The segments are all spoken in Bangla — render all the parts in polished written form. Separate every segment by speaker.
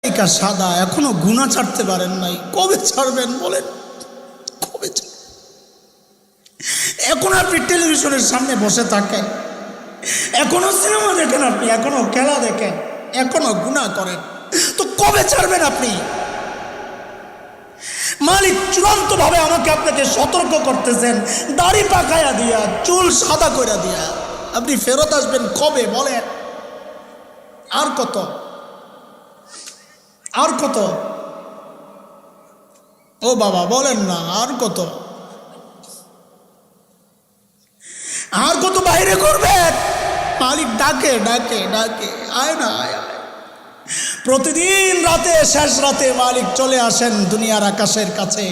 Speaker 1: সাদা, এখনো গুনাহ ছাড়তে পারেন নাই। কবে ছাড়বেন বলেন? কবে ছাড়বেন? এখন আপনি টেলিভিশনের সামনে বসে থাকেন, এখনো সিনেমা দেখেন, আপনি এখনো খেলা দেখেন, এখনো গুনাহ করেন, তো কবে ছাড়বেন আপনি? মালিক চূড়ান্ত ভাবে আমাকে আপনাকে সতর্ক করতেছেন, দাড়ি পাকায়া দিয়া, চুল সাদা করে দিয়া আপনি ফেরত আসবেন কবে বলেন? আর কত, আর কত? ও বাবা বলেন না, আর কত, আর কত বাইরে করবেন? মালিক ডাকে ডাকে ডাকে, আয় না আয় আয়। প্রতিদিন রাতে, শেষ রাতে মালিক চলে আসেন দুনিয়ার আকাশের কাছে,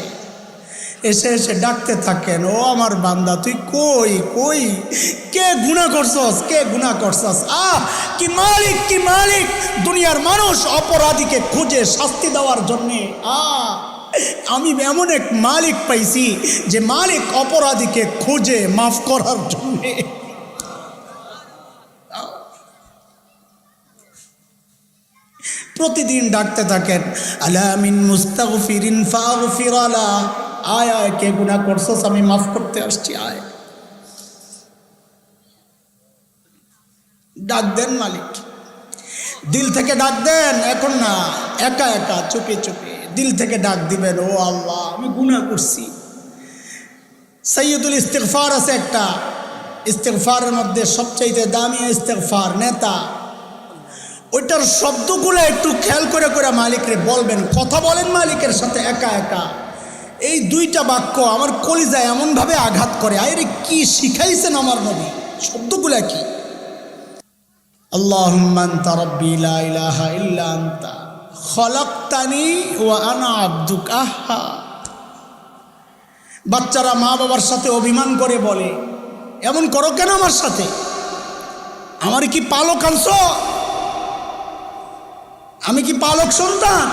Speaker 1: এসে এসে ডাকতে থাকেন, ও আমার বান্দা তুই কই কই, কে গুনাহ করছস, কে গুনাহ করছস? কি মালিক, কি মালিক! দুনিয়ার মানুষ অপরাধীকে খুঁজে শাস্তি দেওয়ার জন্যে, আমি এমন এক মালিক পাইছি যে মালিক অপরাধীকে খুঁজে মাফ করার জন্যে। প্রতিদিন ডাকতে থাকেন, আলা মিন মুস্তাগফিরিন ফাগফির আলা, আয় আয়, কে গুনাহ করছস, আমি মাফ করতে আসছি, আয়। ডাক দেন মালিক, দিল থেকে ডাক দেন, এখন না একা একা চুপে চুপে দিল থেকে ডাক দিবেন, ও আল্লাহ আমি গুনাহ করছি। সাইয়্যিদুল ইস্তিগফার আছে একটা, ইস্তিগফারের মধ্যে সবচাইতে দামি ইস্তিগফার নেতা, ওইটার শব্দগুলো একটু খেয়াল করে করে মালিকরে বলবেন, কথা বলেন মালিকের সাথে একা একা। এই দুইটা বাক্য আমার কলিজায় এমনভাবে আঘাত করে, আরে কি শিখাইছেন আমার নবী, শব্দগুলা কি? আল্লাহুম্মা আনতা রাব্বি লা ইলাহা ইল্লা আনতা খলাকতানি ওয়া আনা আবদুকা। বাচ্চারা মা বাবার সাথে অভিমান করে বলে, এমন করো কেন আমার সাথে? আমার কি পালক আনছো? আমি কি পালক সন্তান?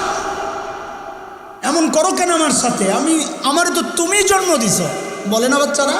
Speaker 1: এমন করো কেন আমার সাথে? আমার তো তুমি জন্ম দিছো, বলে না বাচ্চারা?